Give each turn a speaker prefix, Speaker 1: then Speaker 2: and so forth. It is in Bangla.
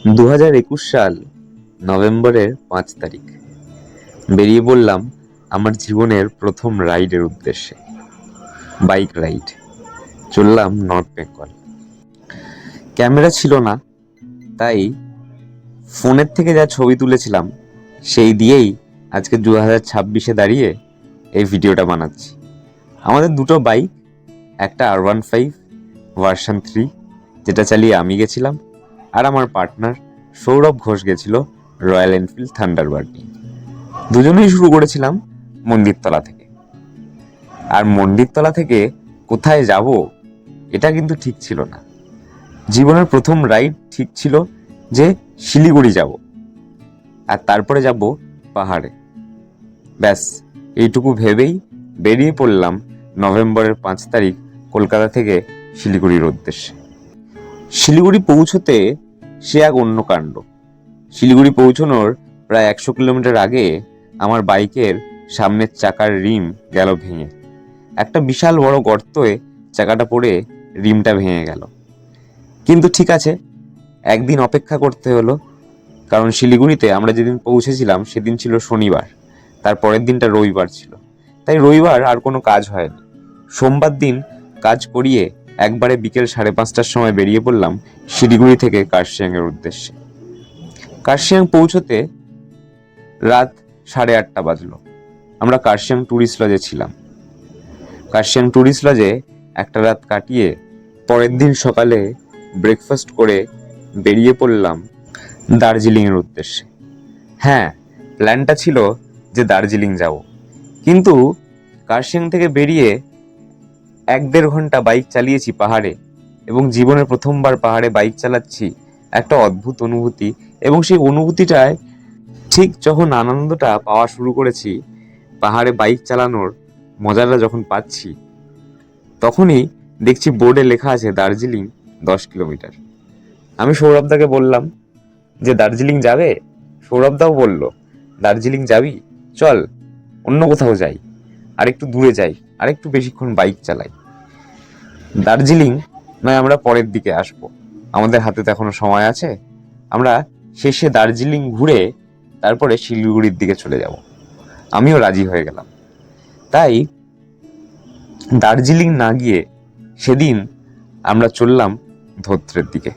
Speaker 1: 2021 সাল নভেম্বরের 5 তারিখ বেরিয়ে পড়লাম আমার জীবনের প্রথম রাইডের উদ্দেশ্যে। Bike ride. চললাম নর্থ বেঙ্গল। ক্যামেরা ছিল না, তাই ফোনের থেকে যা ছবি তুলেছিলাম সেই দিয়েই আজকে 2026-এ দাঁড়িয়ে এই ভিডিওটা বানাচ্ছি। আমাদের দুটো বাইক, একটা R15 ভার্সন 3 যেটা চালিয়ে আমি গেছিলাম, আর আমার পার্টনার সৌরভ ঘোষ গেছিল রয়্যাল এনফিল্ড থান্ডারবার্ড নিয়ে। দুজনেই শুরু করেছিলাম মন্দিরতলা থেকে। আর মন্দিরতলা থেকে কোথায় যাব এটা কিন্তু ঠিক ছিল না। জীবনের প্রথম রাইড ঠিক ছিল যে শিলিগুড়ি যাব, আর তারপরে যাব পাহাড়ে। ব্যাস এইটুকু ভেবেই বেরিয়ে পড়লাম নভেম্বরের 5 তারিখ কলকাতা থেকে শিলিগুড়ির উদ্দেশ্যে। শিলিগুড়ি পৌঁছতে সে এক অন্য কাণ্ড। শিলিগুড়ি পৌঁছানোর প্রায় 100 কিলোমিটার আগে আমার বাইকের সামনের চাকার রিম গেল ভেঙে। একটা বিশাল বড় গর্তয়ে চাকাটা পড়ে রিমটা ভেঙে গেল। কিন্তু ঠিক আছে, একদিন অপেক্ষা করতে হলো, কারণ শিলিগুড়িতে আমরা যেদিন পৌঁছেছিলাম সেদিন ছিল শনিবার, তার পরের দিনটা রবিবার ছিল। তাই রবিবার আর কোনো কাজ হয়নি। সোমবার দিন কাজ করিয়ে একবারে বিকেল 5:30টার সময় বেরিয়ে পড়লাম শিলিগুড়ি থেকে কার্শিয়াংয়ের উদ্দেশ্যে। কার্শিয়াং পৌঁছতে রাত 8:30 বাজলো। আমরা কার্শিয়াং ট্যুরিস্ট লজে ছিলাম। কার্শিয়াং ট্যুরিস্ট লজে একটা রাত কাটিয়ে পরের দিন সকালে ব্রেকফাস্ট করে বেরিয়ে পড়লাম দার্জিলিংয়ের উদ্দেশ্যে। হ্যাঁ, প্ল্যানটা ছিল যে দার্জিলিং যাব, কিন্তু কার্শিয়াং থেকে বেরিয়ে 1-1.5 ঘন্টা বাইক চালিয়েছি পাহাড়ে, এবং জীবনের প্রথমবার পাহাড়ে বাইক চালাচ্ছি। একটা অদ্ভুত অনুভূতি, এবং সেই অনুভূতিটায় ঠিক যখন আনন্দটা পাওয়া শুরু করেছি, পাহাড়ে বাইক চালানোর মজাটা যখন পাচ্ছি, তখনই দেখছি বোর্ডে লেখা আছে দার্জিলিং 10 কিলোমিটার। আমি সৌরভদাকে বললাম যে দার্জিলিং যাবে? সৌরভদাও বলল, দার্জিলিং যাবি? চল অন্য কোথাও যাই, আর একটু দূরে যাই, আর একটু বেশিক্ষণ বাইক চালাই। দার্জিলিং নয়, আমরা পরের দিকে আসবো, আমাদের হাতে তো এখনো সময় আছে। আমরা শেষে দার্জিলিং ঘুরে তারপরে শিলিগুড়ির দিকে চলে যাব। আমিও রাজি হয়ে গেলাম। তাই দার্জিলিং না গিয়ে সেদিন আমরা চললাম ধোত্রের দিকে।